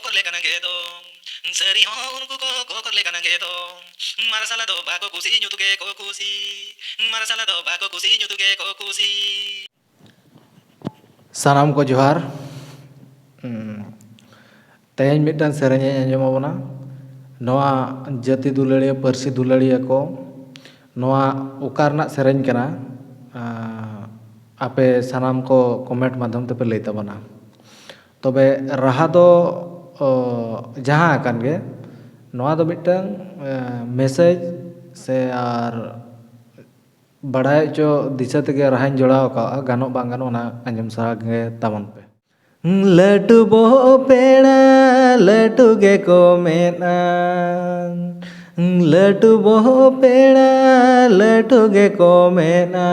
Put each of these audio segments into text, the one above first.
korle kanange do seri ho unku ko korle kanange do marasala do ba ko kusi nyutuge ko kusi marasala do ba ko kusi nyutuge ko kusi सानाम को जोहार तेज मिट्टन सेरेंगे आंजमोबना नवा जाति दुलाड़िया पारसी दुलाड़िया को नवा उकारना सेरेंग कना आपे सानाम को कमेंट माध्यम ते पे लई तबना तबे राहा दो जहाँ आकान गे नवा दो मिट्टन मैसेज से आर बढ़ाई चो दिशा तेगे राहाइन जोड़ाव का गानो बांग गानो ना आंजम सागे तमन पे लटू बो पेड़ा लटू गे को मेना लटू बो पेड़ा लटू गे को मेना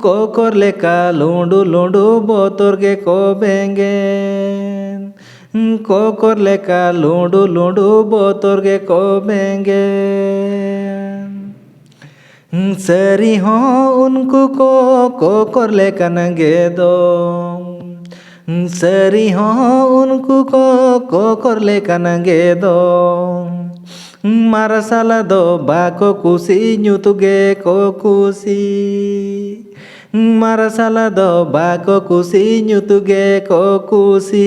कोकर लेका लुंडू लुंडू बोतोर गे को बेंगे कोकर लेका लुंडू लुंडू बोतोर गे को बेंगे सरी हो उनको को ले कनगे दो सरी हो उनको को ले कनगे दो मारसाला दो बाको कुसी न्यूतुगे को कुसी मारसाला दो बाको कुसी न्यूतुगे को कुसी